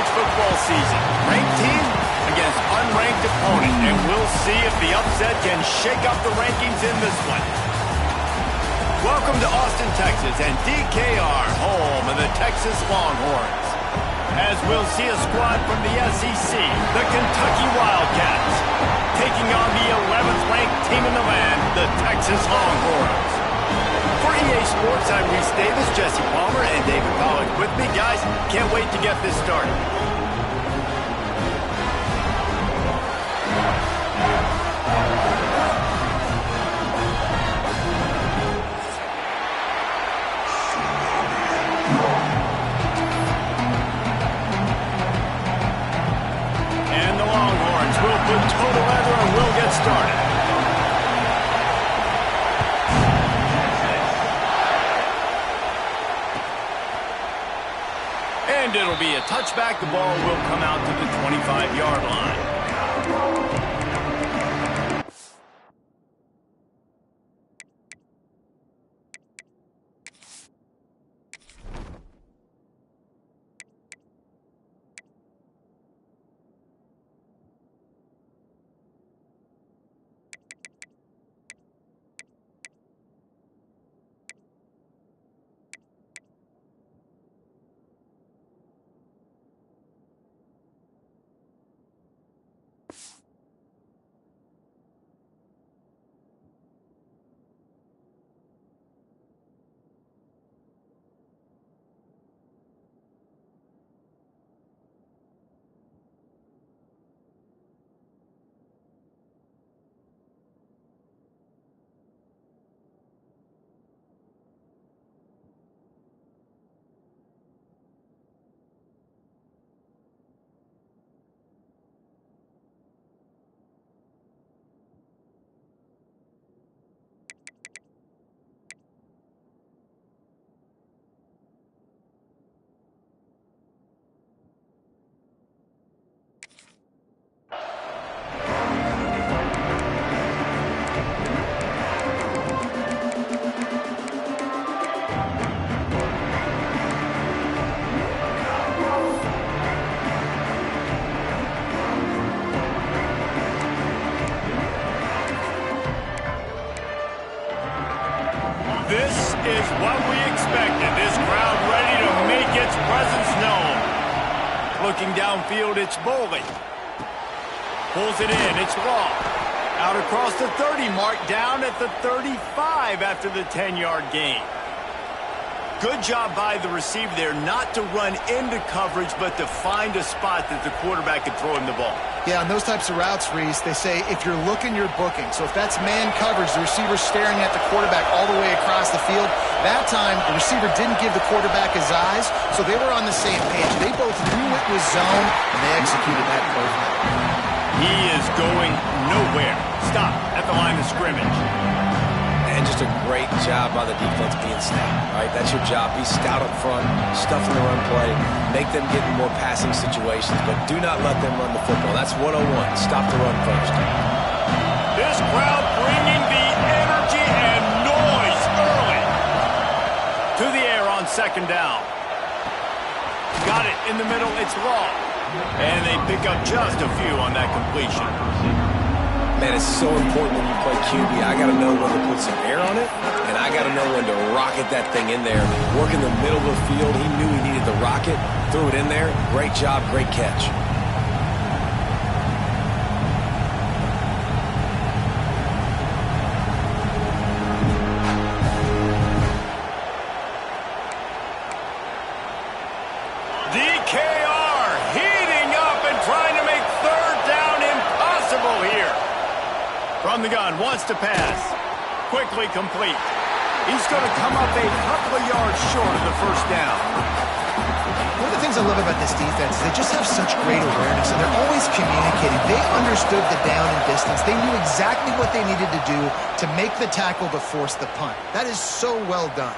college football season. Ranked team against unranked opponent, and we'll see if the upset can shake up the rankings in this one. Welcome to Austin, Texas, and DKR, home of the Texas Longhorns. As we'll see a squad from the SEC, the Kentucky Wildcats, taking on the 11th ranked team in the land, the Texas Longhorns. For EA Sports, I'm Reese Davis, Jesse Palmer, and David Pollack with me. Guys, can't wait to get this started. And the Longhorns will put total leather and we'll get started. And it'll be a touchback. The ball will come out to the 25-yard line. This is what we expected. This crowd ready to make its presence known. Looking downfield, it's Boley. Pulls it in, it's Law. Out across the 30 mark, down at the 35 after the 10-yard gain. Good job by the receiver there not to run into coverage, but to find a spot that the quarterback could throw him the ball. Yeah, on those types of routes, Reese, they say if you're looking, you're booking. So if that's man coverage, the receiver's staring at the quarterback all the way across the field. That time, the receiver didn't give the quarterback his eyes, so they were on the same page. They both knew it was zone, and they executed that perfectly. He is going nowhere. Stop at the line of scrimmage. And just a great job by the defense being stout, right? That's your job. Be stout up front, stuff in the run play, make them get in more passing situations, but do not let them run the football. That's 101. Stop the run first. This crowd bringing the energy and noise early. To the air on second down. Got it in the middle. It's Law. And they pick up just a few on that completion. Man, it's so important when you play QB. I got to know when to put some air on it, and I got to know when to rocket that thing in there. Work in the middle of the field. He knew he needed the rocket, threw it in there. Great job, great catch. DKR heating up and trying to make third down impossible here. From the gun, wants to pass. Quickly complete. He's going to come up a couple of yards short of the first down. One of the things I love about this defense is they just have such great awareness, and they're always communicating. They understood the down and distance. They knew exactly what they needed to do to make the tackle to force the punt. That is so well done.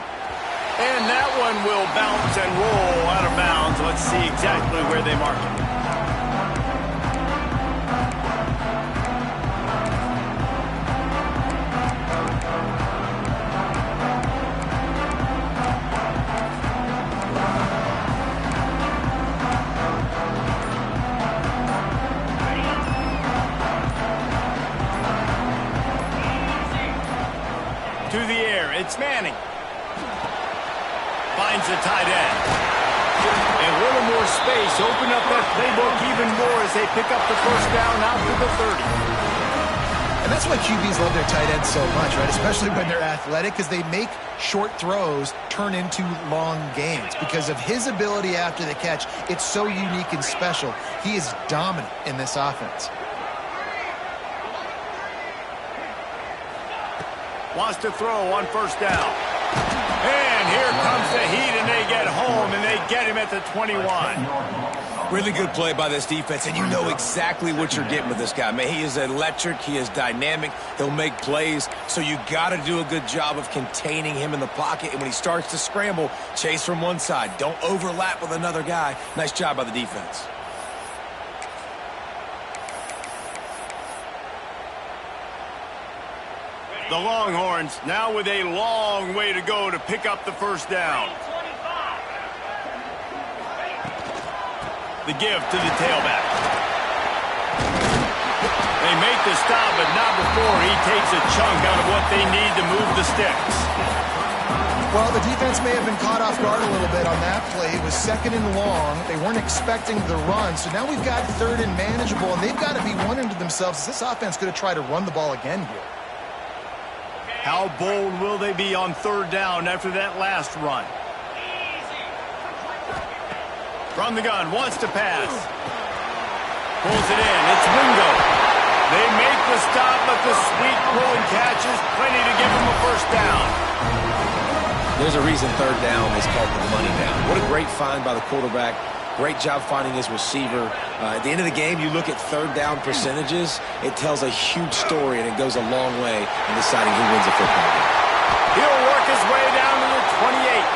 And that one will bounce and roll out of bounds. Let's see exactly where they mark it. It's Manning. Finds the tight end. And a little more space. Open up that playbook even more as they pick up the first down out to the 30. And that's why QBs love their tight ends so much, right? Especially when they're athletic, because they make short throws turn into long gains. Because of his ability after the catch, it's so unique and special. He is dominant in this offense. Wants to throw on first down. And here comes the heat, and they get home, and they get him at the 21. Really good play by this defense, and you know exactly what you're getting with this guy. Man, he is electric. He is dynamic. He'll make plays, so you got to do a good job of containing him in the pocket. And when he starts to scramble, chase from one side. Don't overlap with another guy. Nice job by the defense. The Longhorns now with a long way to go to pick up the first down. The give to the tailback. They make the stop, but not before he takes a chunk out of what they need to move the sticks. Well, the defense may have been caught off guard a little bit on that play. It was 2nd and long. They weren't expecting the run, so now we've got 3rd and manageable, and they've got to be wondering to themselves, is this offense going to try to run the ball again here? How bold will they be on 3rd down after that last run? From the gun, wants to pass. Pulls it in, it's Wingo. They make the stop, but the sweet pull and catch is plenty to give them a first down. There's a reason 3rd down is called the money down. What a great find by the quarterback. Great job finding his receiver. At the end of the game, you look at 3rd down percentages. It tells a huge story, and it goes a long way in deciding who wins a football game. He'll work his way down to the 28.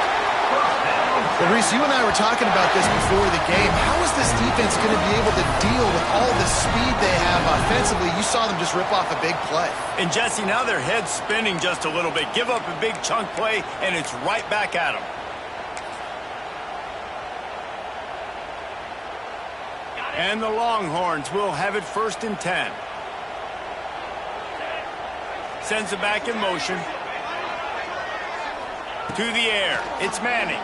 Well, Reese, you and I were talking about this before the game. How is this defense going to be able to deal with all the speed they have offensively? You saw them just rip off a big play. And, Jesse, now their head's spinning just a little bit. Give up a big chunk play, and it's right back at them. And the Longhorns will have it 1st and 10. Sends it back in motion. To the air. It's Manning.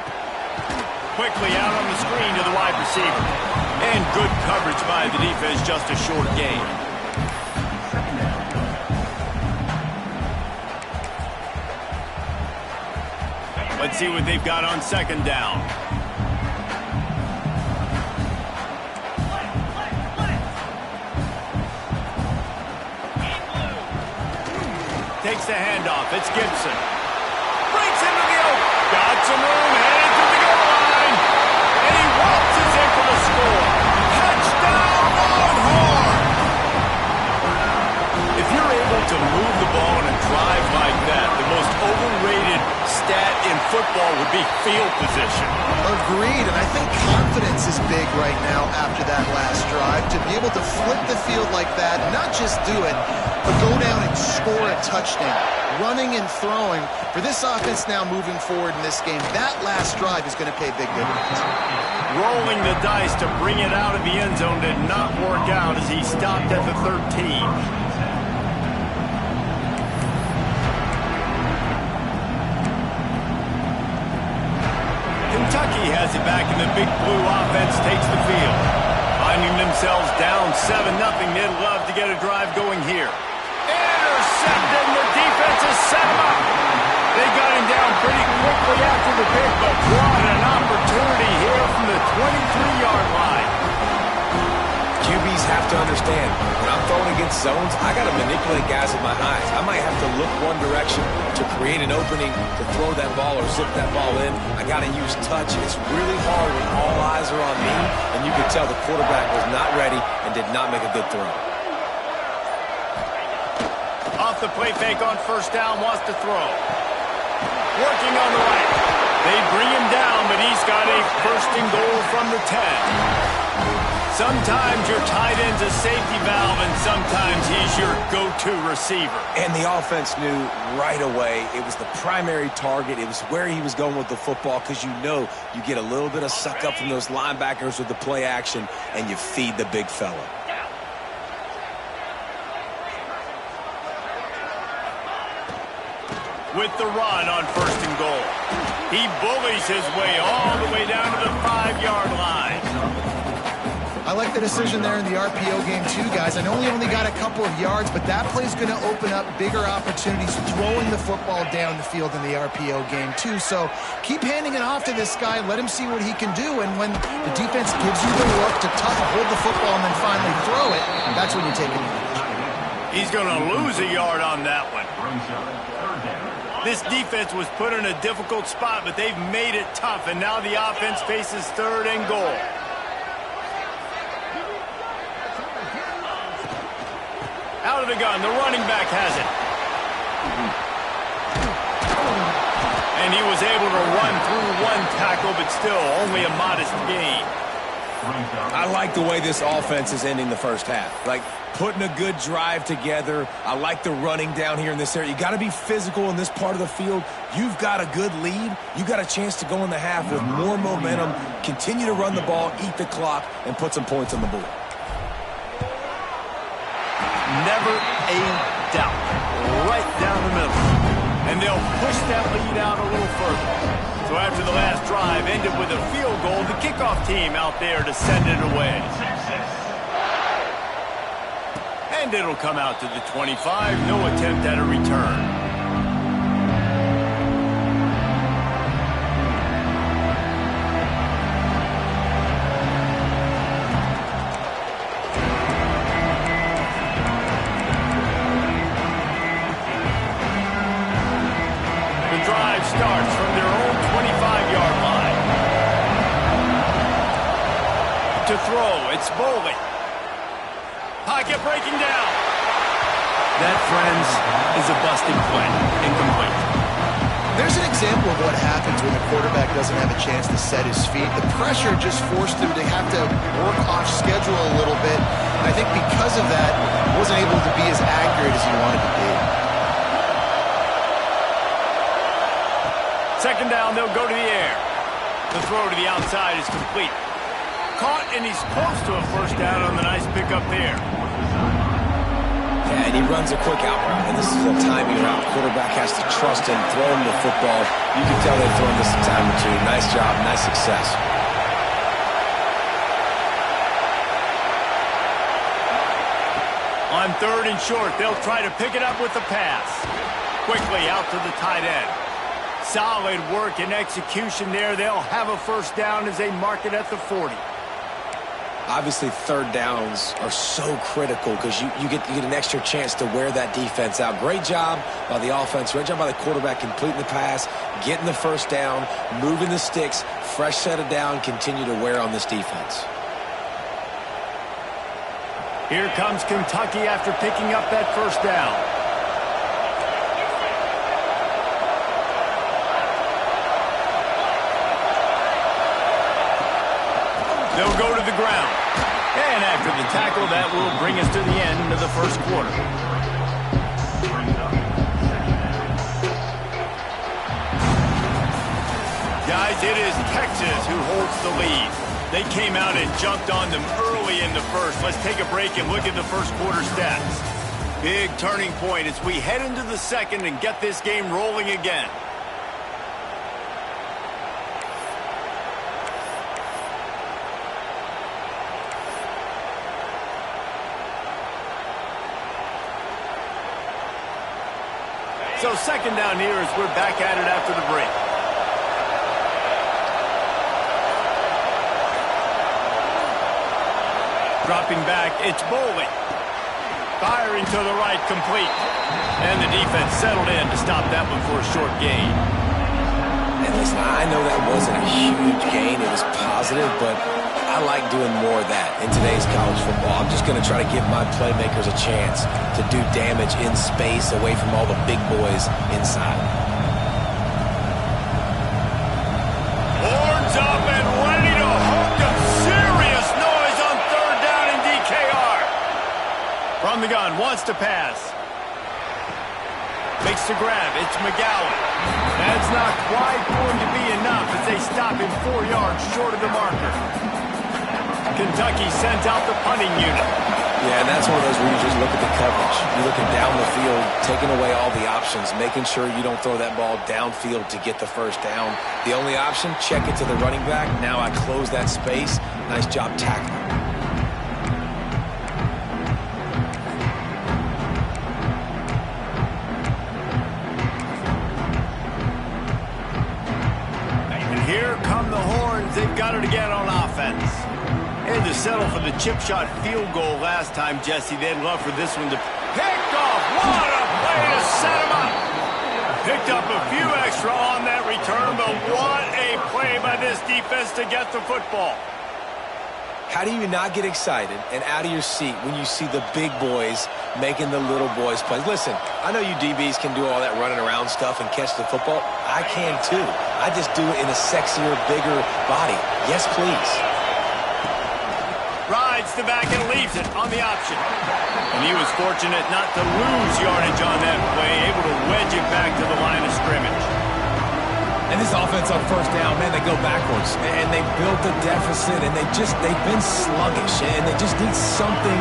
Quickly out on the screen to the wide receiver. And good coverage by the defense, just a short gain. Let's see what they've got on 2nd down. Takes the handoff. It's Gibson. Breaks into the open. Got some room. Headed to the goal line. And he waltzes in for the score. Touchdown, Longhorn! If you're able to move the ball in a drive like that, the most overrated stat in football would be field position. Agreed, and I think confidence is big right now after that last drive. To be able to flip the field like that, not just do it, but go down and score a touchdown. Running and throwing. For this offense now moving forward in this game, that last drive is going to pay big dividends. Rolling the dice to bring it out of the end zone did not work out as he stopped at the 13. Kentucky has it back, and the big blue offense takes the field. Finding themselves down 7-0, they'd love to get a drive going here. Intercepted, and the defense has set him up. They got him down pretty quickly after the pick, but what an opportunity here from the 23-yard line. QBs have to understand, when I'm throwing against zones, I got to manipulate guys with my eyes. I might have to look one direction to create an opening to throw that ball or zip that ball in. I got to use touch. It's really hard when all eyes are on me, and you can tell the quarterback was not ready and did not make a good throw. Off the play fake on 1st down, wants to throw. Working on the right. They bring him down, but he's got a 1st and goal from the 10. Sometimes your tight end's a safety valve, and sometimes he's your go-to receiver. And the offense knew right away it was the primary target. It was where he was going with the football, because you know you get a little bit of suck up from those linebackers with the play action, and you feed the big fella. with the run on 1st and goal. He bullies his way all the way down to the 5-yard line. I like the decision there in the RPO game too, guys. I know he only got a couple of yards, but that play's going to open up bigger opportunities throwing the football down the field in the RPO game too. So keep handing it off to this guy. Let him see what he can do. And when the defense gives you the look to hold the football and then finally throw it, that's when you take advantage. He's going to lose a yard on that one. This defense was put in a difficult spot, but they've made it tough, and now the offense faces 3rd and goal. Out of the gun, the running back has it. And he was able to run through 1 tackle, but still only a modest gain. I like the way this offense is ending the first half. Like, putting a good drive together. I like the running down here in this area. You got to be physical in this part of the field. You've got a good lead. You got a chance to go in the half with more momentum, continue to run the ball, eat the clock, and put some points on the board. Never a doubt. Right down the middle. And they'll push that lead out a little further. So after the last drive ended with a field goal, the kickoff team out there to send it away. And it'll come out to the 25. No attempt at a return. Starts from their own 25-yard line. To throw, it's Bowling. Pocket breaking down. That, friends, is a busting play. Incomplete. There's an example of what happens when the quarterback doesn't have a chance to set his feet. The pressure just forced him to have to work off schedule a little bit. And I think because of that, he wasn't able to be as accurate as he wanted to be. 2nd down, they'll go to the air. The throw to the outside is complete. Caught, and he's close to a 1st down on the nice pickup there. Yeah, and he runs a quick out route, and this is a timing route. Quarterback has to trust him, throw him the football. You can tell they've thrown this a time or two. Nice job, nice success. On 3rd and short, they'll try to pick it up with the pass. Quickly out to the tight end. Solid work and execution there. They'll have a 1st down as they mark it at the 40. Obviously, 3rd downs are so critical because you get an extra chance to wear that defense out. Great job by the offense. Great job by the quarterback completing the pass, getting the 1st down, moving the sticks, fresh set of down, continue to wear on this defense. Here comes Kentucky after picking up that 1st down. They'll go to the ground. And after the tackle, that will bring us to the end of the 1st quarter. Guys, it is Texas who holds the lead. They came out and jumped on them early in the 1st. Let's take a break and look at the 1st quarter stats. Big turning point as we head into the 2nd and get this game rolling again. So 2nd down here as we're back at it after the break. Dropping back, it's Bowling. Firing to the right, complete. And the defense settled in to stop that one for a short gain. And listen, I know that wasn't a huge gain. It was positive, but I like doing more of that in today's college football. I'm just going to try to give my playmakers a chance to do damage in space away from all the big boys inside. Horns up and ready to hook up. Serious noise on 3rd down in DKR. From the gun, wants to pass. Makes the grab. It's McGowan. That's not quite going to be enough as they stop him 4 yards short of the marker. Kentucky sent out the punting unit. Yeah, and that's one of those where you just look at the coverage. You're looking down the field, taking away all the options, making sure you don't throw that ball downfield to get the first down. The only option, check it to the running back. Now I close that space. Nice job tackling. And here come the horns. They've got it again on offense. And to settle for the chip shot field goal last time, Jesse, they'd love for this one to pick off. What a play to set him up. Picked up a few extra on that return, but what a play by this defense to get the football. How do you not get excited and out of your seat when you see the big boys making the little boys play? Listen, I know you DBs can do all that running around stuff and catch the football. I can too. I just do it in a sexier, bigger body. Yes, please. Rides the back and leaves it on the option. And he was fortunate not to lose yardage on that play, able to wedge it back to the line of scrimmage. And this offense on first down, man, they go backwards. And they built a deficit, and they've been sluggish. And they just need something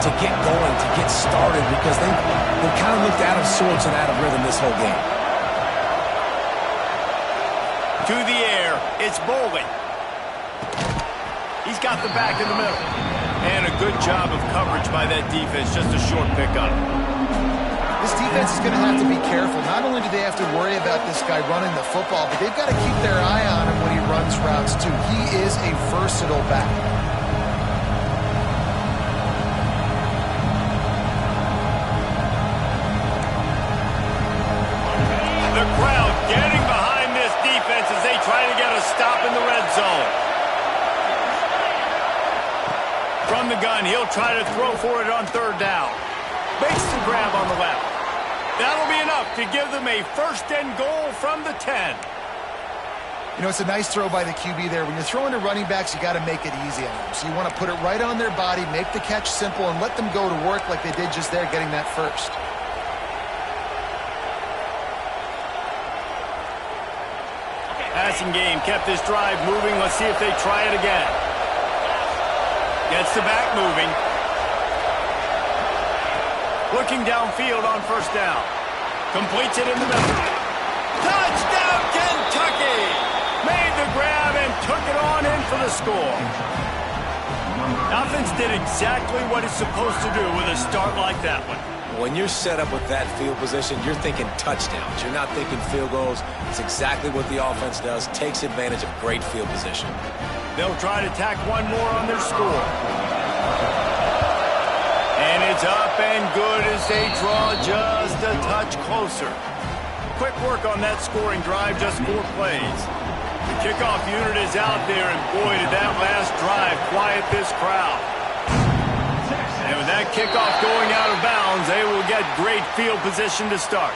to get going, to get started, because they've kind of looked out of sorts and out of rhythm this whole game. To the air, it's Bowling. He's got the back in the middle. And a good job of coverage by that defense. Just a short pick on him. This defense is going to have to be careful. Not only do they have to worry about this guy running the football, but they've got to keep their eye on him when he runs routes, too. He is a versatile back. The crowd getting behind this defense as they try to get a stop in the red zone. From the gun, he'll try to throw for it on third down. Makes the grab on the left. That'll be enough to give them a first and goal from the 10. You know, it's a nice throw by the QB there. When you're throwing to running backs, you got to make it easy on them. So you want to put it right on their body, make the catch simple, and let them go to work like they did just there, getting that first. Passing game kept this drive moving. Let's see if they try it again. Gets the back moving. Looking downfield on first down. Completes it in the middle. Touchdown, Kentucky! Made the grab and took it on in for the score. Offense did exactly what it's supposed to do with a start like that one. When you're set up with that field position, you're thinking touchdowns. You're not thinking field goals. It's exactly what the offense does. Takes advantage of great field position. They'll try to tack one more on their score. And it's up and good as they draw just a touch closer. Quick work on that scoring drive, just 4 plays. The kickoff unit is out there, and boy, did that last drive quiet this crowd. And with that kickoff going out of bounds, they will get great field position to start.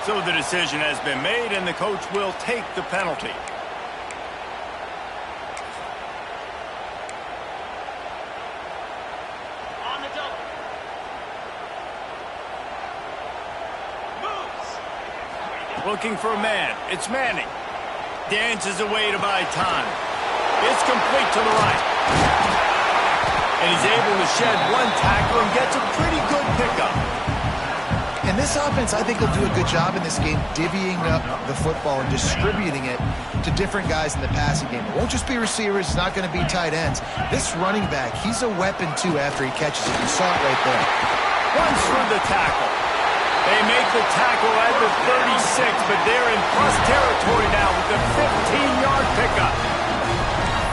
So the decision has been made, and the coach will take the penalty. Looking for a man. It's Manning. Dances away to buy time. It's complete to the right. And he's able to shed one tackle and gets a pretty good pickup. And this offense, I think, will do a good job in this game divvying up the football and distributing it to different guys in the passing game. It won't just be receivers. It's not going to be tight ends. This running back, he's a weapon, too, after he catches it. You saw it right there. Runs through the tackle. They make the tackle at the 36, but they're in plus territory now with the 15-yard pickup.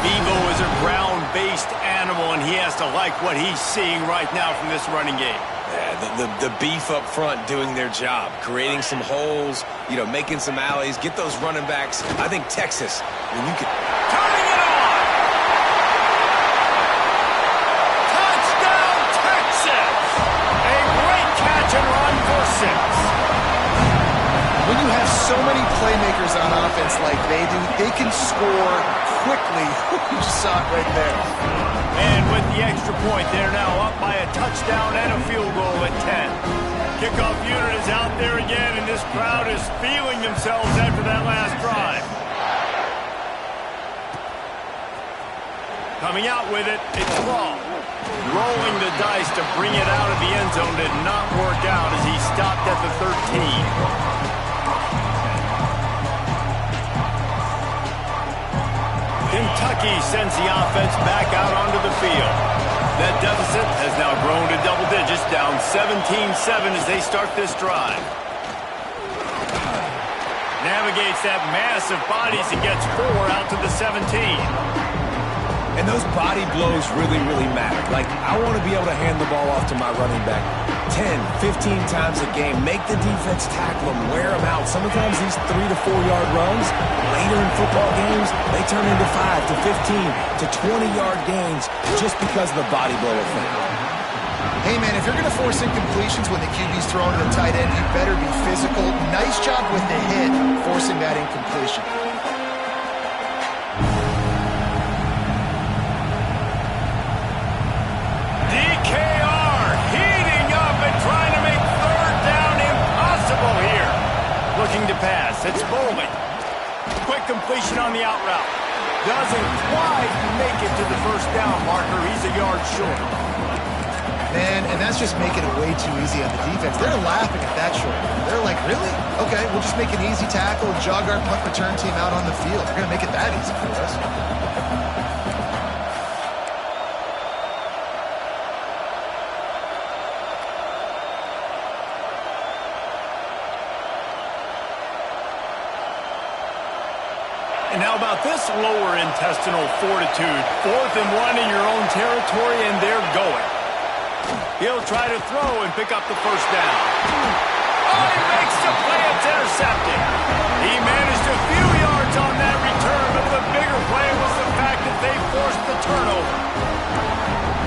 Bevo is a ground-based animal, and he has to like what he's seeing right now from this running game. Yeah, the beef up front doing their job, creating some holes, making some alleys, get those running backs. I think Texas, when you can... Turning it on! Touchdown, Texas! A great catch and run for 6. When you have so many playmakers on offense like they do, they can score quickly. You just saw it right there. And with the extra point, they're now up by a touchdown and a field goal at 10. Kickoff unit is out there again, and this crowd is feeling themselves after that last drive. Coming out with it, it's wrong. Rolling the dice to bring it out of the end zone did not work out as he stopped at the 13. Kentucky sends the offense back out onto the field. That deficit has now grown to double digits, down 17-7 as they start this drive. Navigates that mass of bodies and gets 4 out to the 17. And those body blows really, really matter. Like, I want to be able to hand the ball off to my running back 10, 15 times a game. Make the defense tackle them, wear them out. Sometimes these 3 to 4 yard runs, later in football games, they turn into 5 to 15 to 20-yard gains just because of the body blow effect. Hey, man, if you're going to force incompletions when the QB's throwing to the tight end, you better be physical. Nice job with the hit, forcing that incompletion. DKR heating up and trying to make third down impossible here. Looking to pass. It's Bowling. Quick completion on the out route. Doesn't quite make it to the first down marker. He's a yard short. Man, and that's just making it way too easy on the defense. They're laughing at that short. They're like, really? Okay, we'll just make an easy tackle and jog our punt return team out on the field. They're going to make it that easy for us. And how about this lower intestinal fortitude? 4th and 1 in your own territory, and they're going. He'll try to throw and pick up the first down. Oh, he makes the play. It's intercepted. He managed a few yards on that return, but the bigger play was the fact that they forced the turnover.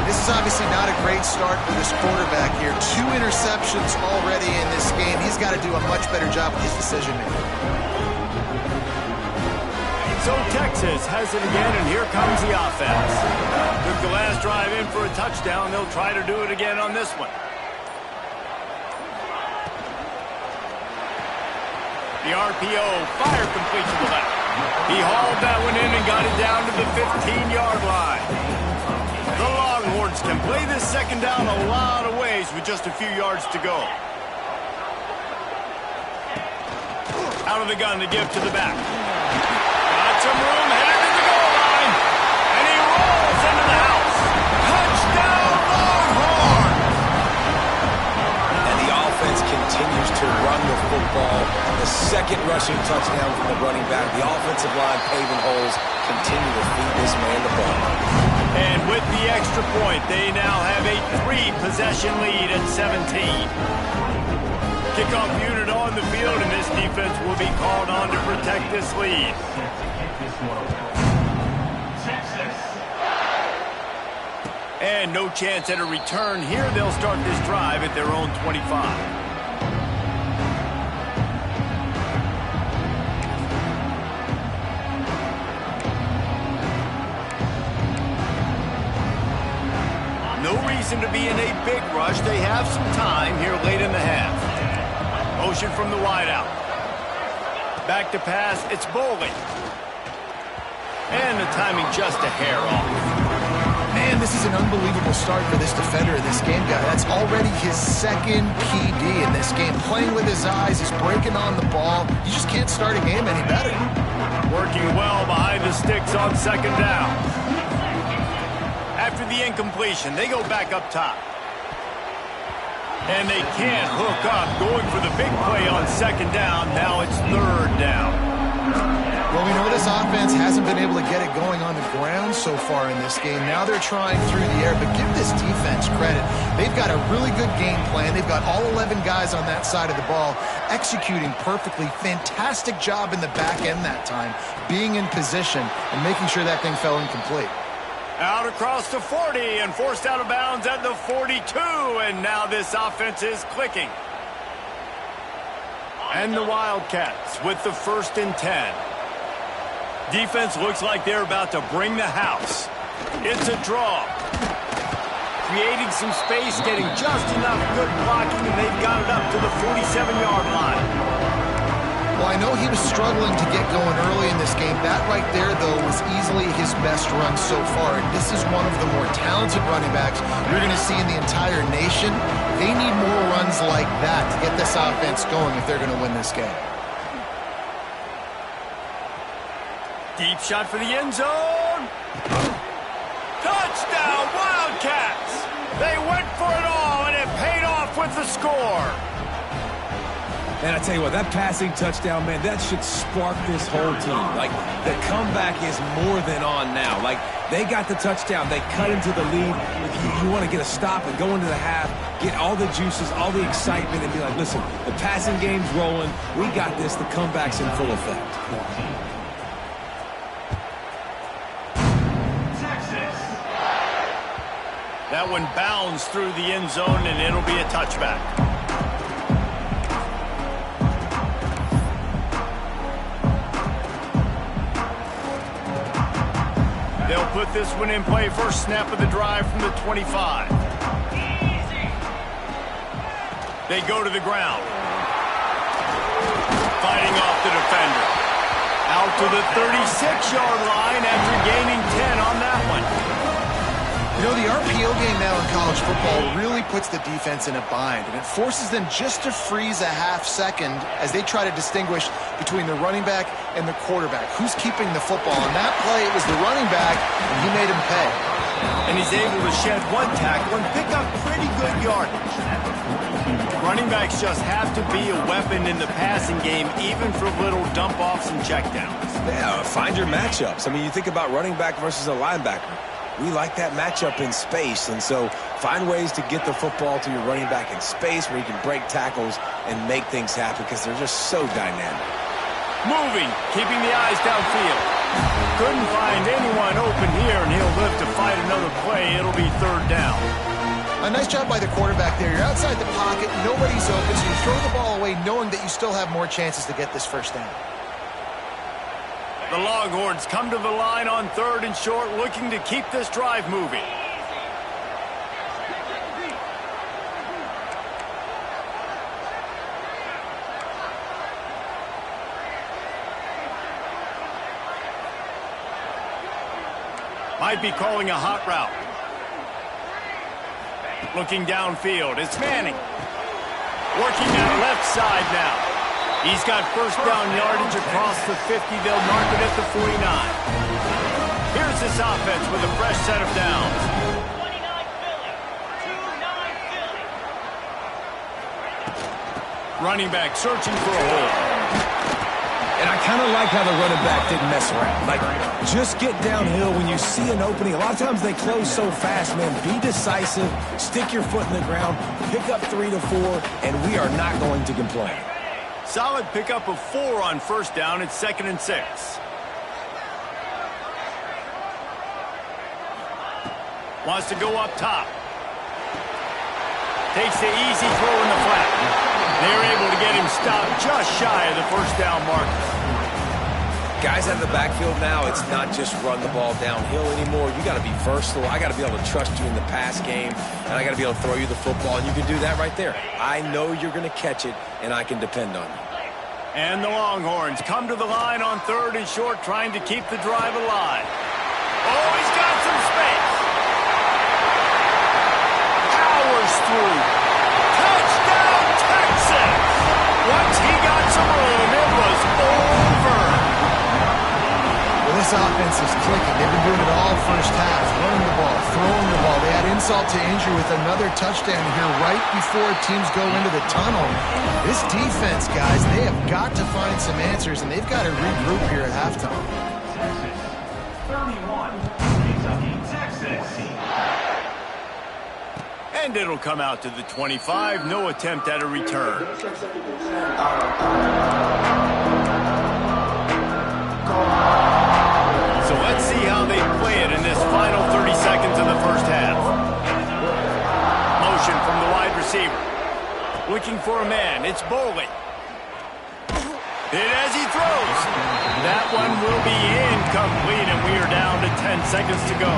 This is obviously not a great start for this quarterback here. 2 interceptions already in this game. He's got to do a much better job with his decision-making. So Texas has it again, and here comes the offense. Took the last drive in for a touchdown. They'll try to do it again on this one. The RPO, fire complete to the left. He hauled that one in and got it down to the 15-yard line. The Longhorns can play this second down a lot of ways with just a few yards to go. Out of the gun to give to the back. Some room, headed to the goal line, and he rolls into the house. Touchdown, Longhorn! And the offense continues to run the football. The second rushing touchdown from the running back. The offensive line paving holes continue to feed this man the ball. And with the extra point, they now have a 3-possession lead at 17. Kickoff unit on the field, and this defense will be called on to protect this lead. And no chance at a return here. They'll start this drive at their own 25. No reason to be in a big rush. They have some time here late in the half. Motion from the wideout. Back to pass. It's Bowling. And the timing just a hair off. Man, this is an unbelievable start for this defender in this game, guy. That's already his second PD in this game. Playing with his eyes, he's breaking on the ball. You just can't start a game any better. Working well behind the sticks on second down. After the incompletion, they go back up top. And they can't hook up, going for the big play on second down. Now it's third down. Well, we know this offense hasn't been able to get it going on the ground so far in this game. Now they're trying through the air, but give this defense credit. They've got a really good game plan. They've got all 11 guys on that side of the ball executing perfectly. Fantastic job in the back end that time, being in position and making sure that thing fell incomplete. Out across the 40 and forced out of bounds at the 42, and now this offense is clicking. And the Wildcats with the 1st and 10. Defense looks like they're about to bring the house. It's a draw. Creating some space, getting just enough good blocking, and they've got it up to the 47-yard line. Well, I know he was struggling to get going early in this game. That right there, though, was easily his best run so far. And this this is one of the more talented running backs you're going to see in the entire nation. They need more runs like that to get this offense going if they're going to win this game. Deep shot for the end zone. Touchdown, Wildcats! They went for it all, and it paid off with the score. And I tell you what, that passing touchdown, man, that should spark this whole team. Like, the comeback is more than on now. Like, they got the touchdown. They cut into the lead. If you want to get a stop and go into the half, get all the juices, all the excitement, and be like, listen, the passing game's rolling. We got this. The comeback's in full effect. That one bounds through the end zone, and it'll be a touchback. They'll put this one in play. First snap of the drive from the 25. They go to the ground. Fighting off the defender. Out to the 36-yard line after gaining 10 on that one. You know, the RPO game now in college football really puts the defense in a bind, and it forces them just to freeze a half second as they try to distinguish between the running back and the quarterback. Who's keeping the football? On that play, it was the running back, and he made him pay. And he's able to shed one tackle and pick up pretty good yardage. Running backs just have to be a weapon in the passing game, even for little dump-offs and checkdowns. Yeah, find your matchups. I mean, you think about running back versus a linebacker. We like that matchup in space, and so find ways to get the football to your running back in space where you can break tackles and make things happen because they're just so dynamic. Moving, keeping the eyes downfield. Couldn't find anyone open here, and he'll live to fight another play. It'll be third down. A nice job by the quarterback there. You're outside the pocket, nobody's open, so you throw the ball away knowing that you still have more chances to get this first down. The Longhorns come to the line on third and short, looking to keep this drive moving. Might be calling a hot route. Looking downfield, it's Manning. Working that left side now. He's got first down yardage across the 50. They'll mark it at the 49. Here's this offense with a fresh set of downs. 29 Philly. 2-9 Philly. Running back searching for a hole. And I kind of like how the running back didn't mess around. Like, just get downhill when you see an opening. A lot of times they close so fast, man. Be decisive, stick your foot in the ground, pick up 3 to 4, and we are not going to complain. Solid pickup of 4 on first down. It's 2nd and 6. Wants to go up top. Takes the easy throw in the flat. They're able to get him stopped just shy of the first down marker. Guys out of the backfield now, it's not just run the ball downhill anymore. You got to be versatile. I got to be able to trust you in the pass game, and I got to be able to throw you the football, and you can do that right there. I know you're going to catch it, and I can depend on you. And the Longhorns come to the line on third and short, trying to keep the drive alive. Oh, he's got some space. Powers through. Touchdown, Texas! Once he got some room, it was over. Well, this offense is clicking. They've been doing it all first half, running the ball, throwing the ball. They had insult to injury with another touchdown here right before teams go into the tunnel. This defense, guys, they have got to find some answers, and they've got to regroup here at halftime. 31, Kentucky, Texas. And it'll come out to the 25. No attempt at a return. So let's see how they play it in this final 30 seconds of the first half. Motion from the wide receiver. Looking for a man. It's Boley. Hit as he throws. That one will be incomplete, and we are down to 10 seconds to go.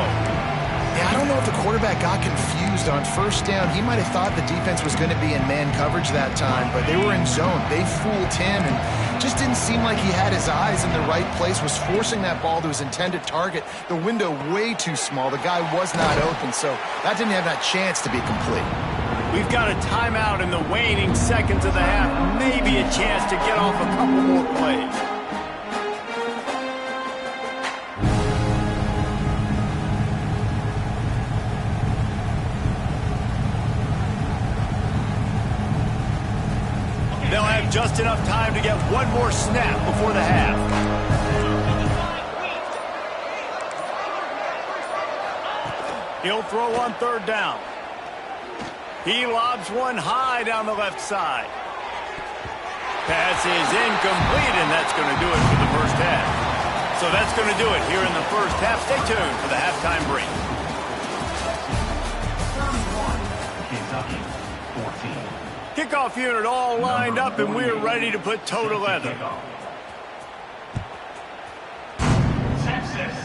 Yeah, I don't know if the quarterback got confused on first down. He might have thought the defense was going to be in man coverage that time, but they were in zone. They fooled him and just didn't seem like he had his eyes in the right place, was forcing that ball to his intended target. The window way too small. The guy was not open, so that didn't have that chance to be complete. We've got a timeout in the waning seconds of the half. Maybe a chance to get off a couple more plays. They'll have just enough time to get one more snap before the half. He'll throw on third down. He lobs one high down the left side. Pass is incomplete, and that's going to do it for the first half. So that's going to do it here in the first half. Stay tuned for the halftime break. Kentucky, 14. Kickoff unit all lined up, and we're ready to put toe to leather. Texas.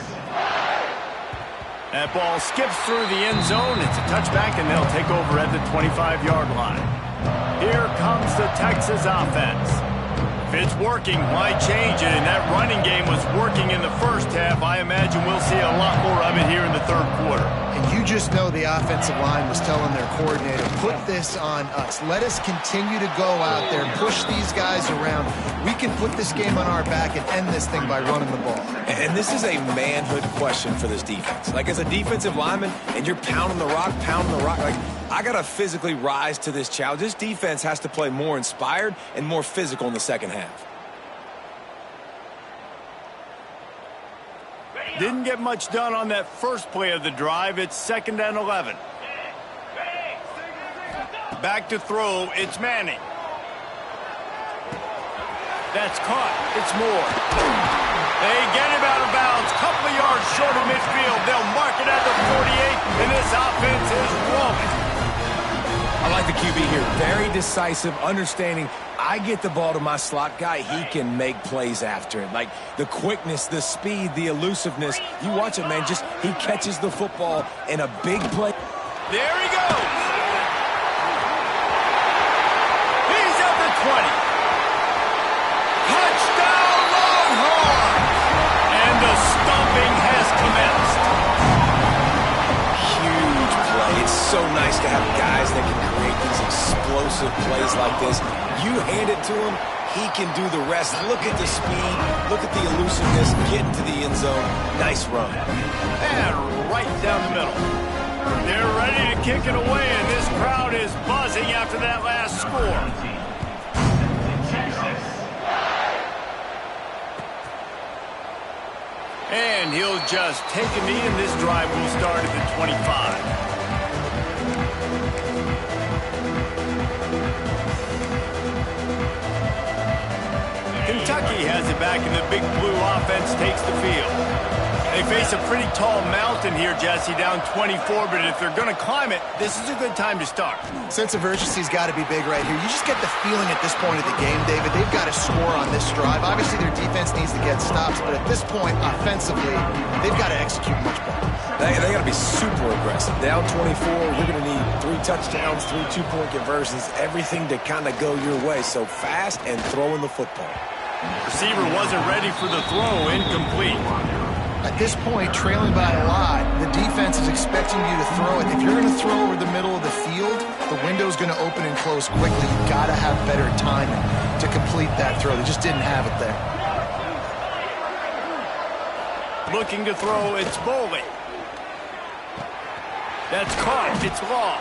That ball skips through the end zone. It's a touchback, and they'll take over at the 25-yard line. Here comes the Texas offense. If it's working, why change it? And that running game was working in the first half. I imagine we'll see a lot more of it here in the third quarter. And you just know the offensive line was telling their coordinator, put this on us. Let us continue to go out there, push these guys around. We can put this game on our back and end this thing by running the ball. And this is a manhood question for this defense. Like, as a defensive lineman, and you're pounding the rock, like, I got to physically rise to this challenge. This defense has to play more inspired and more physical in the second half. Didn't get much done on that first play of the drive. It's 2nd and 11. Back to throw. It's Manning. That's caught. It's Moore. They get him out of bounds. Couple of yards short of midfield. They'll mark it at the 48, and this offense is rolling. I like the QB here. Very decisive, understanding I get the ball to my slot guy, he can make plays after it. Like the quickness, the speed, the elusiveness. You watch it, man. Just he catches the football in a big play. There he goes. He's at the 20. Touchdown, Longhorns! And the stomping has commenced. Huge play. It's so nice to have guys that can create these explosive plays like this. You hand it to him, he can do the rest. Look at the speed. Look at the elusiveness. Get into the end zone. Nice run. And right down the middle. They're ready to kick it away, and this crowd is buzzing after that last score. Texas. And he'll just take a knee, and this drive will start at the 25. Kentucky has it back, and the big blue offense takes the field. They face a pretty tall mountain here, Jesse, down 24, but if they're going to climb it, this is a good time to start. Sense of urgency's got to be big right here. You just get the feeling at this point of the game, David, they've got to score on this drive. Obviously, their defense needs to get stops, but at this point, offensively, they've got to execute much better. They got to be super aggressive. Down 24, you're going to need 3 touchdowns, 3 two-point conversions, everything to kind of go your way. So fast and throwing the football. Receiver wasn't ready for the throw, incomplete. At this point, trailing by a lot, the defense is expecting you to throw it. If you're going to throw over the middle of the field, the window's going to open and close quickly. You've got to have better timing to complete that throw. They just didn't have it there. Looking to throw, it's Boley. That's caught. It's long.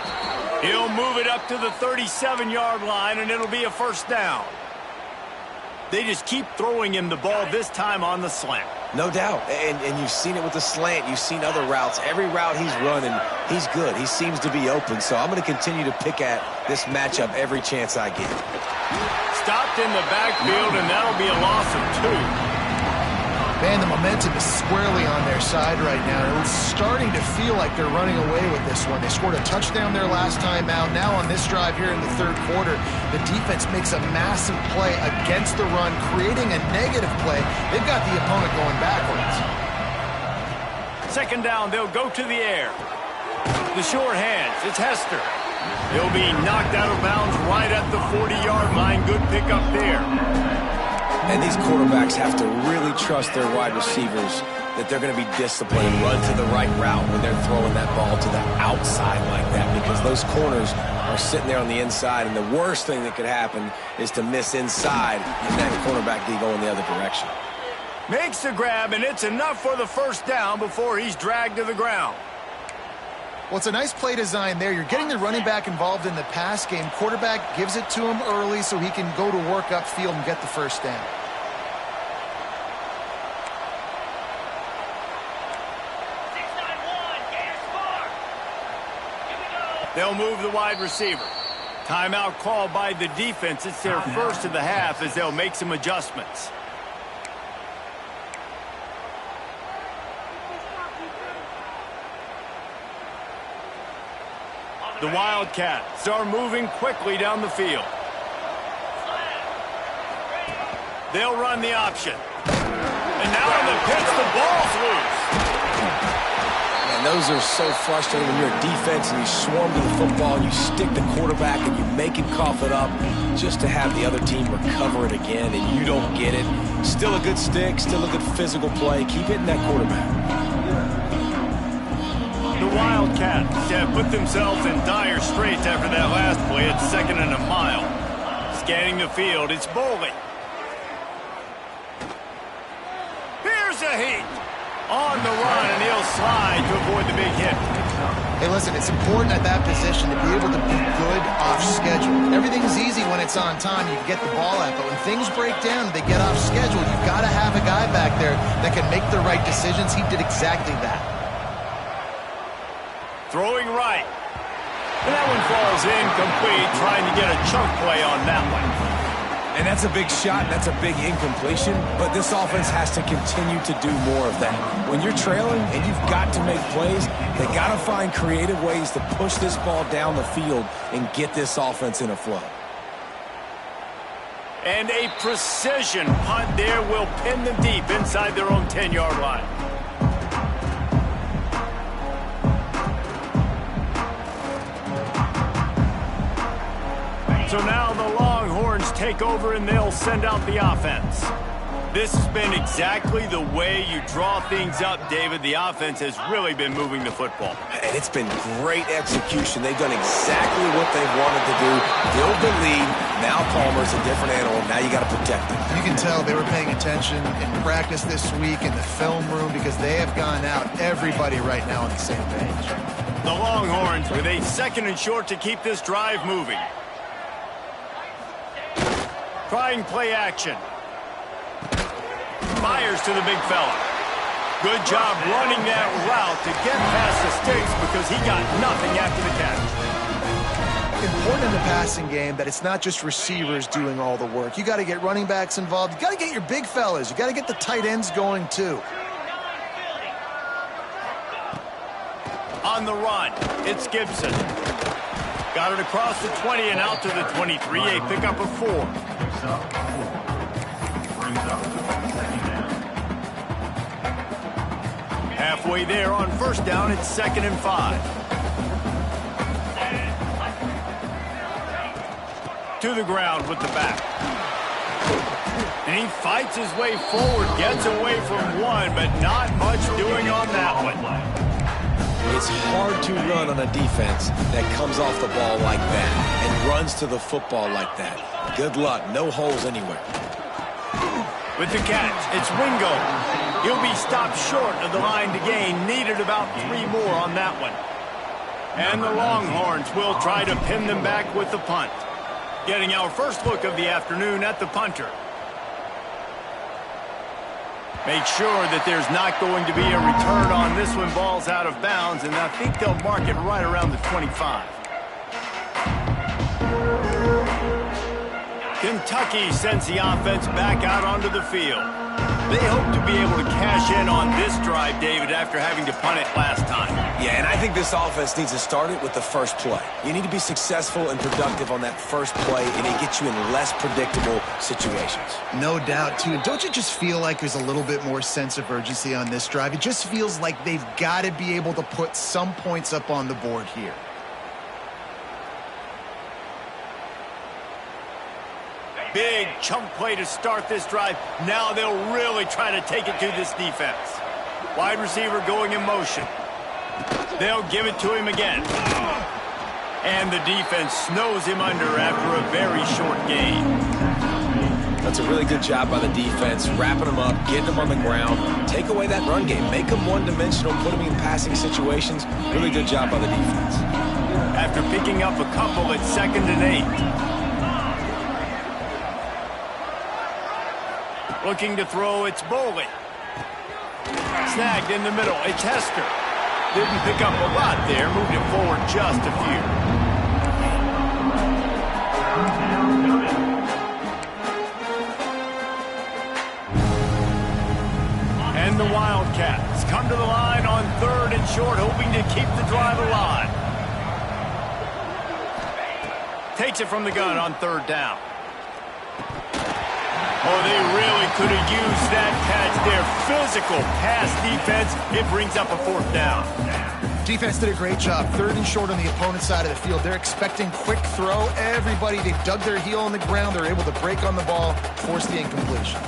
He'll move it up to the 37-yard line, and it'll be a first down. They just keep throwing him the ball, this time on the slant. No doubt. And you've seen it with the slant. You've seen other routes. Every route he's running, he's good. He seems to be open. So I'm going to continue to pick at this matchup every chance I get. Stopped in the backfield, and that'll be a loss of 2. Man, the momentum is squarely on their side right now. It's starting to feel like they're running away with this one. They scored a touchdown their last time out. Now on this drive here in the third quarter, the defense makes a massive play against the run, creating a negative play. They've got the opponent going backwards. 2nd down, they'll go to the air. The short hands, it's Hester. He'll be knocked out of bounds right at the 40-yard line. Good pickup there. And these quarterbacks have to really trust their wide receivers that they're going to be disciplined and run to the right route when they're throwing that ball to the outside like that, because those corners are sitting there on the inside, and the worst thing that could happen is to miss inside and that cornerback be going the other direction. Makes the grab, and it's enough for the first down before he's dragged to the ground. Well, it's a nice play design there. You're getting the running back involved in the pass game. Quarterback gives it to him early so he can go to work upfield and get the first down. They'll move the wide receiver. Timeout called by the defense. It's their first of the half as they'll make some adjustments. The Wildcats are moving quickly down the field. They'll run the option. And now on the pitch, the ball's loose. And those are so frustrating when you're a defense and you swarm to the football, you stick the quarterback and you make him cough it up just to have the other team recover it again, and you don't get it. Still a good stick, still a good physical play. Keep hitting that quarterback. The Wildcats have put themselves in dire straits after that last play at 2nd and a mile. Scanning the field, it's Boley. Here's a heat. On the run, and he'll slide to avoid the big hit. Hey, listen, it's important at that position to be able to be good off schedule. Everything's easy when it's on time. You can get the ball out, but when things break down, they get off schedule. You've got to have a guy back there that can make the right decisions. He did exactly that. Throwing right. And that one falls incomplete, trying to get a chunk play on that one. And that's a big shot, that's a big incompletion, but this offense has to continue to do more of that. When you're trailing and you've got to make plays, they got to find creative ways to push this ball down the field and get this offense in a flow. And a precision punt there will pin them deep inside their own 10-yard line. So now the Longhorns take over and they'll send out the offense. This has been exactly the way you draw things up, David. The offense has really been moving the football. And it's been great execution. They've done exactly what they've wanted to do. Build the lead. Now Palmer's a different animal. Now you got to protect him. You can tell they were paying attention in practice this week in the film room because they have gone out, everybody right now on the same page. The Longhorns with a 2nd and short to keep this drive moving. Trying play action. Fires to the big fella. Good job running that route to get past the sticks because he got nothing after the catch. Important in the passing game that it's not just receivers doing all the work. You got to get running backs involved. You got to get your big fellas. You got to get the tight ends going too. On the run, it's Gibson. Got it across the 20 and out to the 23. A pickup of 4. Halfway there on first down, it's 2nd and 5. To the ground with the back. And he fights his way forward, gets away from one, but not much doing on that one. It's hard to run on a defense that comes off the ball like that and runs to the football like that. Good luck. No holes anywhere. With the catch, it's Wingo. He'll be stopped short of the line to gain. Needed about 3 more on that one. And the Longhorns will try to pin them back with the punt. Getting our first look of the afternoon at the punter. Make sure that there's not going to be a return on this one. Ball's out of bounds, and I think they'll mark it right around the 25. Kentucky sends the offense back out onto the field. They hope to be able to cash in on this drive, David, after having to punt it last time. Yeah, and I think this offense needs to start it with the first play. You need to be successful and productive on that first play, and it gets you in less predictable situations. No doubt, too. Don't you just feel like there's a little bit more sense of urgency on this drive? It just feels like they've got to be able to put some points up on the board here. Big chunk play to start this drive. Now they'll really try to take it to this defense. Wide receiver going in motion. They'll give it to him again. And the defense snows him under after a very short gain. That's a really good job by the defense, wrapping them up, getting them on the ground. Take away that run game. Make them one-dimensional, put them in passing situations. Really good job by the defense. After picking up a couple at 2nd and 8. Looking to throw, it's Boley. Snagged in the middle, it's Hester. Didn't pick up a lot there, moved it forward just a few. And the Wildcats come to the line on 3rd and short, hoping to keep the drive alive. Takes it from the gun on 3rd down. Oh, they really could have used that catch there. Physical pass defense. It brings up a 4th down. Defense did a great job. 3rd and short on the opponent's side of the field. They're expecting quick throw. Everybody, they dug their heel on the ground. They're able to break on the ball, force the incompletion.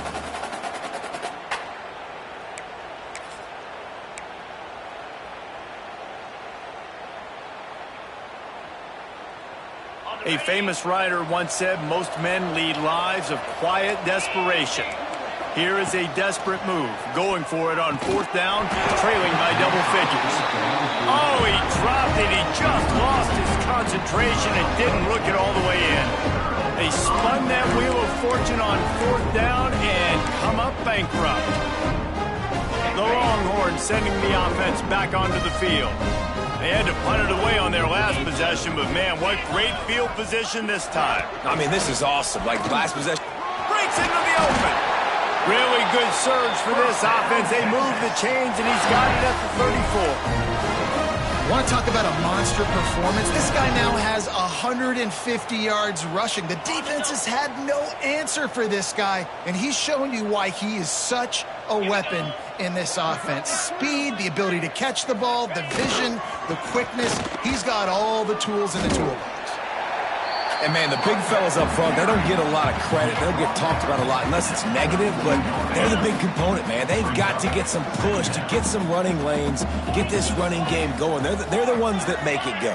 A famous writer once said, most men lead lives of quiet desperation. Here is a desperate move, going for it on 4th down, trailing by double figures. Oh, he dropped it. He just lost his concentration and didn't look it all the way in. They spun that wheel of fortune on 4th down and come up bankrupt. The Longhorns sending the offense back onto the field. They had to punt it away on their last possession, but man, what great field position this time. I mean, this is awesome. Like, last possession. Breaks into the open. Really good surge for this offense. They move the chains, and he's got it at the 34. Want to talk about a monster performance? This guy now has 150 yards rushing. The defense has had no answer for this guy, and he's showing you why he is such a weapon in this offense. Speed, the ability to catch the ball, the vision, the quickness. He's got all the tools in the toolbox. And, man, the big fellas up front, they don't get a lot of credit. They don't get talked about a lot unless it's negative, but they're the big component, man. They've got to get some push, to get some running lanes, get this running game going. They're the ones that make it go.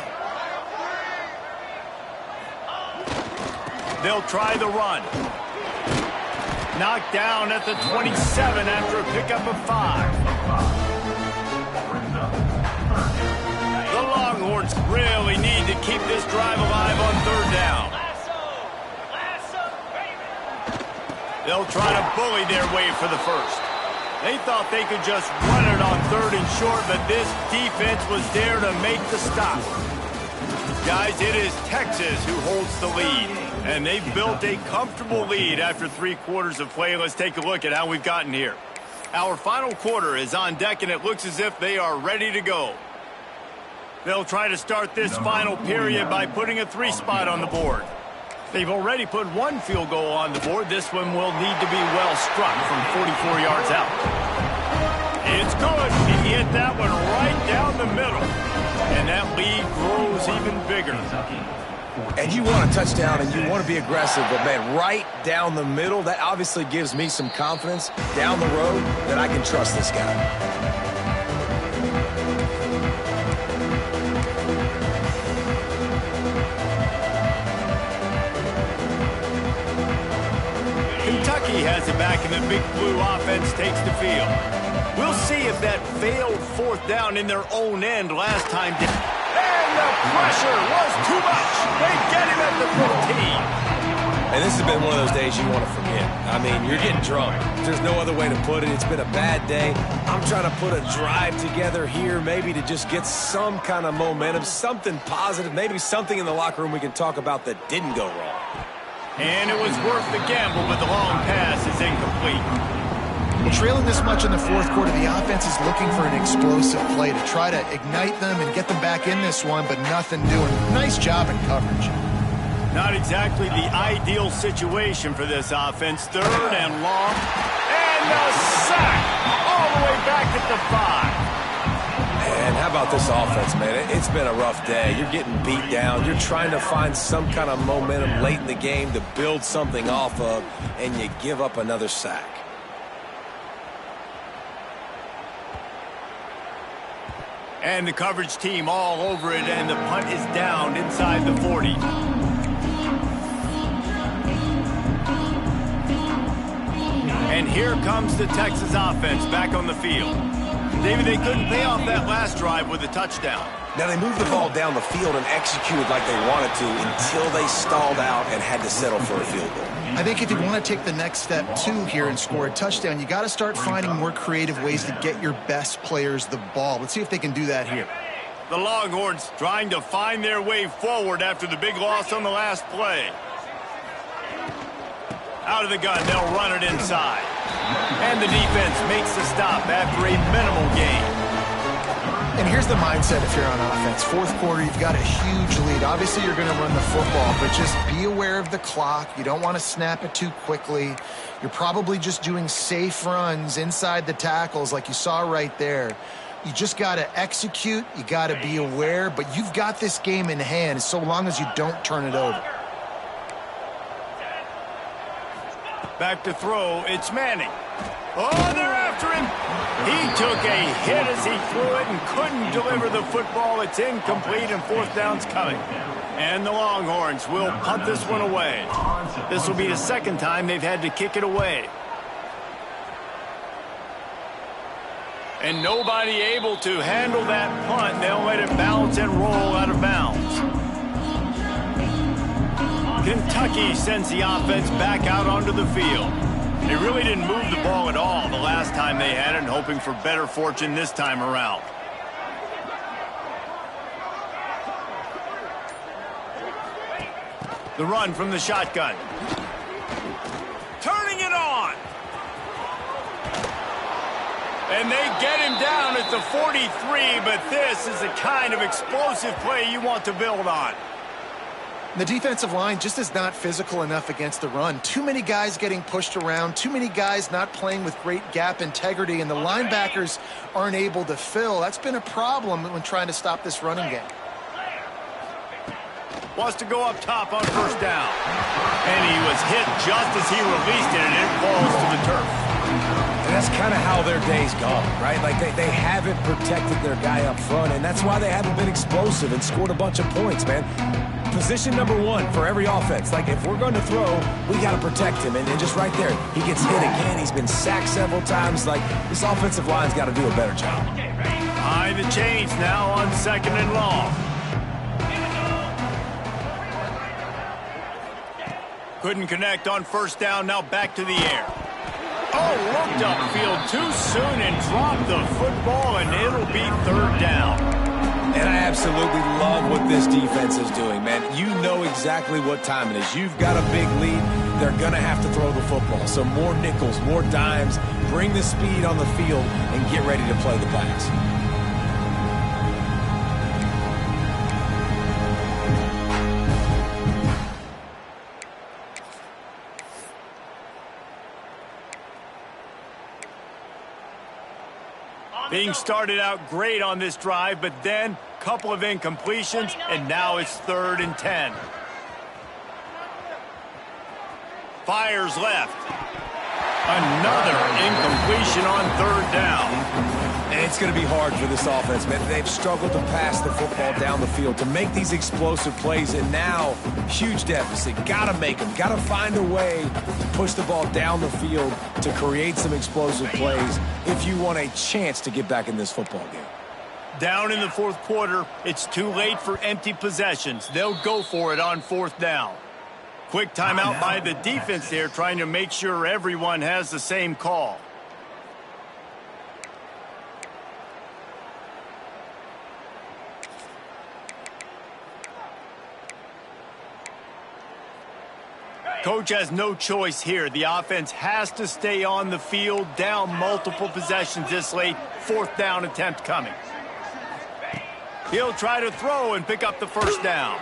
They'll try the run. Knocked down at the 27 after a pickup of 5. The Longhorns really need to keep this drive alive on 3rd down. They'll try to bully their way for the first. They thought they could just run it on 3rd and short, but this defense was there to make the stop. Guys, it is Texas who holds the lead, and they've built a comfortable lead after 3 quarters of play. Let's take a look at how we've gotten here. Our final quarter is on deck, and it looks as if they are ready to go. They'll try to start this final period by putting a 3 spot on the board. They've already put 1 field goal on the board. This one will need to be well struck from 44 yards out. It's good. He hit that one right down the middle. And that lead grows even bigger. And you want a touchdown and you want to be aggressive, but, man, right down the middle, that obviously gives me some confidence down the road that I can trust this guy. Kentucky has it back, and the Big Blue offense takes the field. We'll see if that failed 4th down in their own end last time did. And the pressure was too much. They get him at the 15. And this has been one of those days you want to forget. I mean, you're getting drunk. There's no other way to put it. It's been a bad day. I'm trying to put a drive together here, maybe to just get some kind of momentum, something positive, maybe something in the locker room we can talk about that didn't go wrong. And it was worth the gamble, but the long pass is incomplete. Well, trailing this much in the fourth quarter, the offense is looking for an explosive play to try to ignite them and get them back in this one, but nothing doing. Nice job in coverage. Not exactly the ideal situation for this offense. Third and long. And the sack all the way back at the 5. And how about this offense, man? It's been a rough day. You're getting beat down. You're trying to find some kind of momentum late in the game to build something off of, and you give up another sack. And the coverage team all over it, and the punt is down inside the 40. And here comes the Texas offense back on the field. David, they couldn't pay off that last drive with a touchdown. Now, they moved the ball down the field and executed like they wanted to until they stalled out and had to settle for a field goal. I think if you want to take the next step, too, here and score a touchdown, you got to start finding more creative ways to get your best players the ball. Let's see if they can do that here. The Longhorns trying to find their way forward after the big loss on the last play. Out of the gun, they'll run it inside. And the defense makes the stop after a minimal gain. And here's the mindset if you're on offense. Fourth quarter, you've got a huge lead. Obviously, you're going to run the football, but just be aware of the clock. You don't want to snap it too quickly. You're probably just doing safe runs inside the tackles like you saw right there. You just got to execute. You got to be aware, but you've got this game in hand so long as you don't turn it over. Back to throw, it's Manning. Oh, they're after him. He took a hit as he threw it and couldn't deliver the football. It's incomplete and fourth down's coming. And the Longhorns will punt this one away. This will be the second time they've had to kick it away. And nobody able to handle that punt. They'll let it bounce and roll out of bounds. Kentucky sends the offense back out onto the field. They really didn't move the ball at all the last time they had it, hoping for better fortune this time around. The run from the shotgun. Turning it on. And they get him down at the 43, but this is the kind of explosive play you want to build on. The defensive line just is not physical enough against the run. Too many guys getting pushed around, too many guys not playing with great gap integrity, and the linebackers aren't able to fill. That's been a problem when trying to stop this running game. Wants to go up top on first down. And he was hit just as he released it, and it falls to the turf. And that's kind of how their day's gone, right? Like they haven't protected their guy up front, and that's why they haven't been explosive and scored a bunch of points, man. Position number one for every offense. Like, if we're going to throw, we got to protect him. And just right there, he gets hit again. He's been sacked several times. Like, this offensive line's got to do a better job. Behind the chains now on second and long. Couldn't connect on first down. Now back to the air. Oh, looked upfield too soon and dropped the football, and it'll be third down. And I absolutely love what this defense is doing, man. You know exactly what time it is. You've got a big lead. They're going to have to throw the football. So more nickels, more dimes, bring the speed on the field, and get ready to play the pass. Being started out great on this drive, but then a couple of incompletions, and now it's 3rd and 10. Fires left. Another incompletion on 3rd down. And it's going to be hard for this offense, man. They've struggled to pass the football down the field, to make these explosive plays, and now huge deficit. Got to make them. Got to find a way to push the ball down the field to create some explosive plays if you want a chance to get back in this football game. Down in the 4th quarter, it's too late for empty possessions. They'll go for it on 4th down. Quick timeout by the defense there, trying to make sure everyone has the same call. Coach has no choice here. The offense has to stay on the field, down multiple possessions this late. 4th down attempt coming. He'll try to throw and pick up the first down.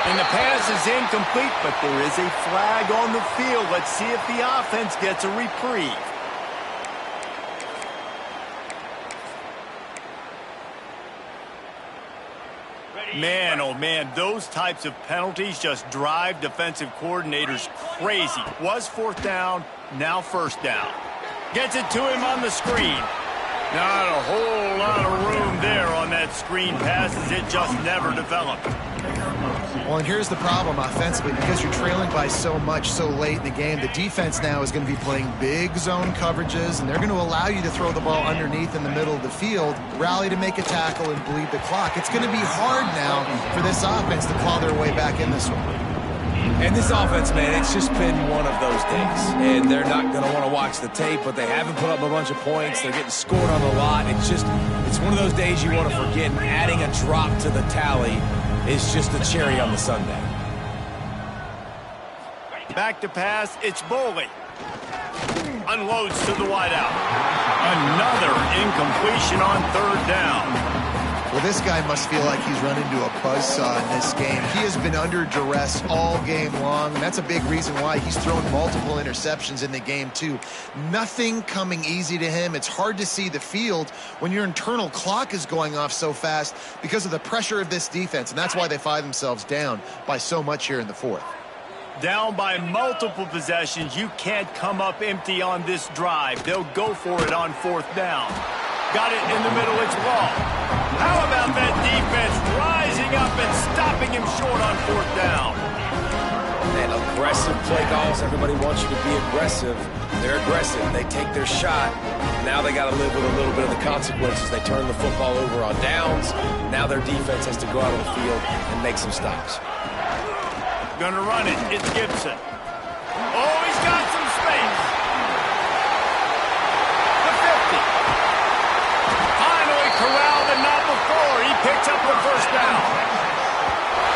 And the pass is incomplete, but there is a flag on the field. Let's see if the offense gets a reprieve. Man, oh man, those types of penalties just drive defensive coordinators crazy. Was 4th down, now 1st down. Gets it to him on the screen. Not a whole lot of room there on that screen pass as it just never developed. Well, and here's the problem offensively. Because you're trailing by so much so late in the game, the defense now is going to be playing big zone coverages, and they're going to allow you to throw the ball underneath in the middle of the field, rally to make a tackle, and bleed the clock. It's going to be hard now for this offense to claw their way back in this one. And this offense, man, it's just been one of those days. And they're not going to want to watch the tape, but they haven't put up a bunch of points. They're getting scored on a lot. It's one of those days you want to forget, and adding a drop to the tally is just a cherry on the sundae. Back to pass, it's Boley. Unloads to the wideout. Another incompletion on 3rd down. Well, this guy must feel like he's run into a buzzsaw in this game. He has been under duress all game long, and that's a big reason why he's thrown multiple interceptions in the game, too. Nothing coming easy to him. It's hard to see the field when your internal clock is going off so fast because of the pressure of this defense, and that's why they find themselves down by so much here in the 4th. Down by multiple possessions, you can't come up empty on this drive. They'll go for it on 4th down. Got it in the middle, it's Law. How about that defense rising up and stopping him short on 4th down? And aggressive play calls. Everybody wants you to be aggressive. They're aggressive. They take their shot. Now they got to live with a little bit of the consequences. They turn the football over on downs. Now their defense has to go out on the field and make some stops. Gonna run it. It's Gibson. Oh, he's got some space. The 50. Finally corralled and not before. He picks up the first down.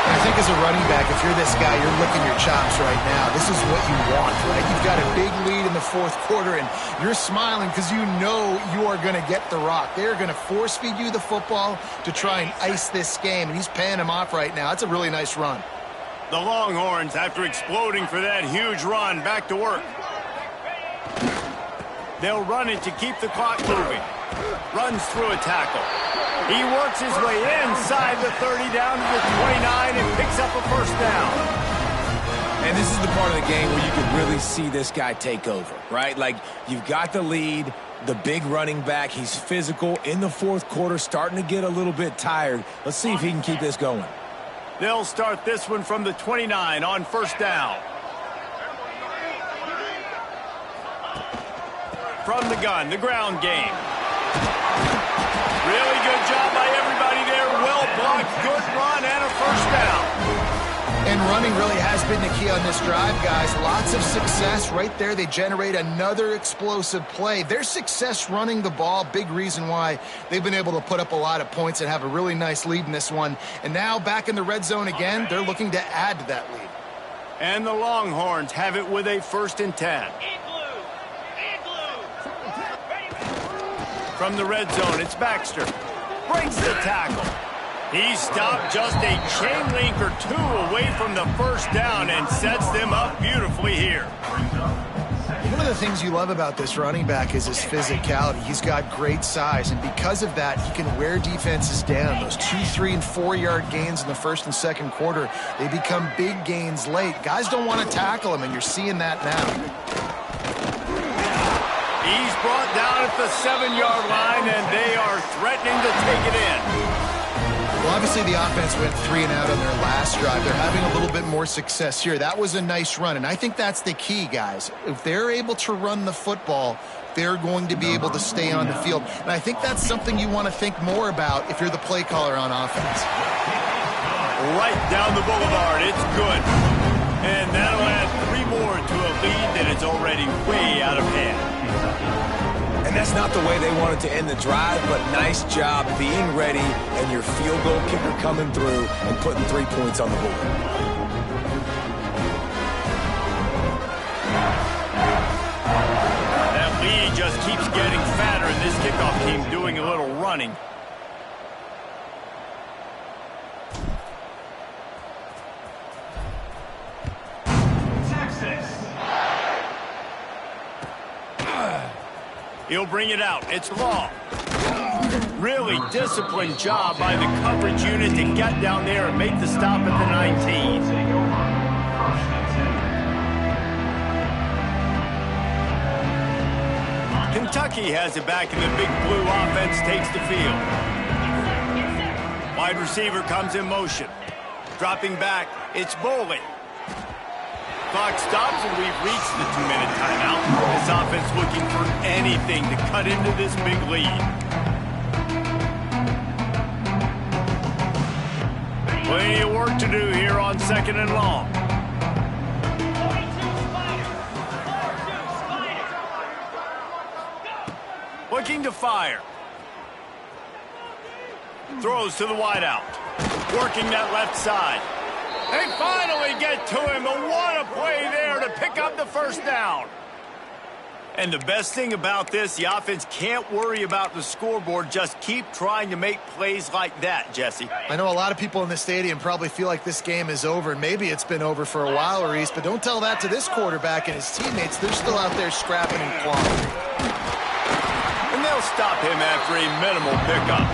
I think as a running back, if you're this guy, you're licking your chops right now. This is what you want, right? You've got a big lead in the 4th quarter, and you're smiling because you know you are going to get the rock. They're going to force-feed you the football to try and ice this game, and he's paying him off right now. That's a really nice run. The Longhorns, after exploding for that huge run, back to work. They'll run it to keep the clock moving. Runs through a tackle. He works his way inside the 30 down to the 29 and picks up a first down. And this is the part of the game where you can really see this guy take over, right? Like, you've got the lead, the big running back. He's physical in the 4th quarter, starting to get a little bit tired. Let's see if he can keep this going. They'll start this one from the 29 on 1st down. From the gun, the ground game. Really good job by everybody there. Well blocked, good run, and a first down. And running really has been the key on this drive, guys. Lots of success right there. They generate another explosive play. Their success running the ball, big reason why they've been able to put up a lot of points and have a really nice lead in this one. And now back in the red zone again, they're looking to add to that lead. And the Longhorns have it with a 1st and 10. From the red zone, it's Baxter. Breaks the tackle. He stopped just a chain link or two away from the first down and sets them up beautifully here. One of the things you love about this running back is his physicality. He's got great size, and because of that, he can wear defenses down. Those 2, 3, and 4-yard gains in the 1st and 2nd quarter, they become big gains late. Guys don't want to tackle him, and you're seeing that now. He's brought down at the 7-yard line, and they are threatening to take it in. Well, obviously the offense went 3 and out on their last drive. They're having a little bit more success here. That was a nice run, and I think that's the key, guys. If they're able to run the football, they're going to be able to stay on the field. And I think that's something you want to think more about if you're the play caller on offense. Right down the boulevard. It's good. And that'll add 3 more to a lead that is already way out of hand. And that's not the way they wanted to end the drive, but nice job being ready and your field goal kicker coming through and putting 3 points on the board. lead just keeps getting fatter, and this kickoff team doing a little running. Texas. He'll bring it out. It's long. Really disciplined job by the coverage unit to get down there and make the stop at the 19. Take over. First and 10. Kentucky has it back, and the big blue offense takes the field. Wide receiver comes in motion. Dropping back, it's Bowling. Clock stops, and we've reached the 2-minute timeout. This offense looking for anything to cut into this big lead. Plenty of work to do here on 2nd and long. Looking to fire. Throws to the wideout. Working that left side. They finally get to him, but what a play there to pick up the first down. And the best thing about this, the offense can't worry about the scoreboard. Just keep trying to make plays like that, Jesse. I know a lot of people in the stadium probably feel like this game is over, and maybe it's been over for a while, Reese, but don't tell that to this quarterback and his teammates. They're still out there scrapping and clawing. And they'll stop him after a minimal pickup.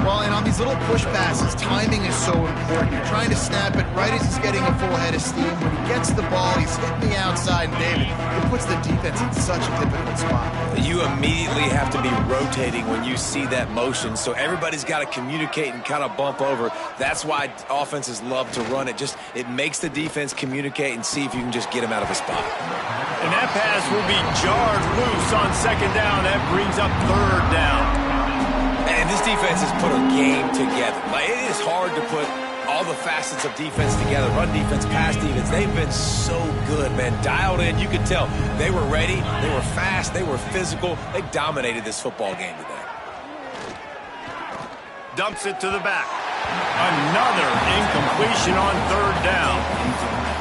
Well, and on these little push passes, timing is so important. You're trying to snap it right as he's getting a full head of steam. When he gets the ball, he's hitting the outside, and David, it puts the defense in such a difficult spot. You immediately have to be rotating when you see that motion, so everybody's got to communicate and kind of bump over. That's why offenses love to run it. It makes the defense communicate and see if you can just get him out of a spot. And that pass will be jarred loose on 2nd down. That brings up 3rd down. And this defense has put a game together. Like, it is hard to put all the facets of defense together. Run defense, pass defense. They've been so good, man. Dialed in. You could tell they were ready. They were fast. They were physical. They dominated this football game today. Dumps it to the back. Another incompletion on 3rd down.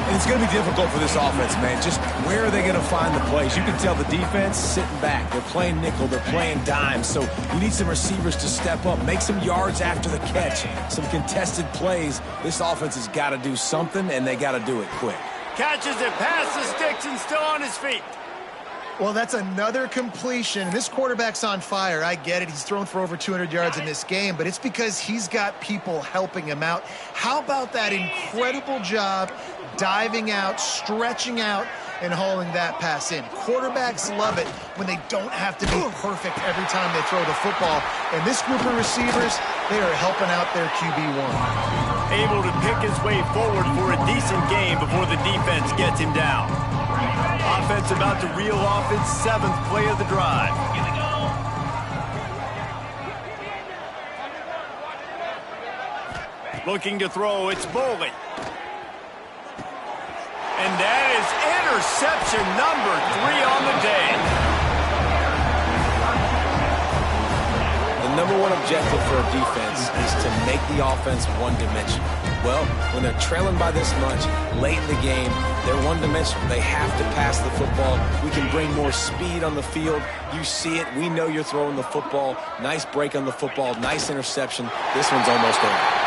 And it's going to be difficult for this offense, man. Just where are they going to find the plays? You can tell the defense sitting back. They're playing nickel. They're playing dime. So you need some receivers to step up, make some yards after the catch, some contested plays. This offense has got to do something, and they got to do it quick. Catches it past the sticks and still on his feet. Well, that's another completion. This quarterback's on fire. I get it. He's thrown for over 200 yards in this game, but it's because he's got people helping him out. How about that incredible job diving out, stretching out, and hauling that pass in? Quarterbacks love it when they don't have to be perfect every time they throw the football. And this group of receivers, they are helping out their QB1. Able to pick his way forward for a decent game before the defense gets him down. Offense about to reel off its 7th play of the drive. Looking to throw, it's Bowling. And that is interception number 3 on the day. The number one objective for a defense is to make the offense one-dimensional. Well, when they're trailing by this much, late in the game, they're one-dimensional. They have to pass the football. We can bring more speed on the field. You see it. We know you're throwing the football. Nice break on the football. Nice interception. This one's almost over.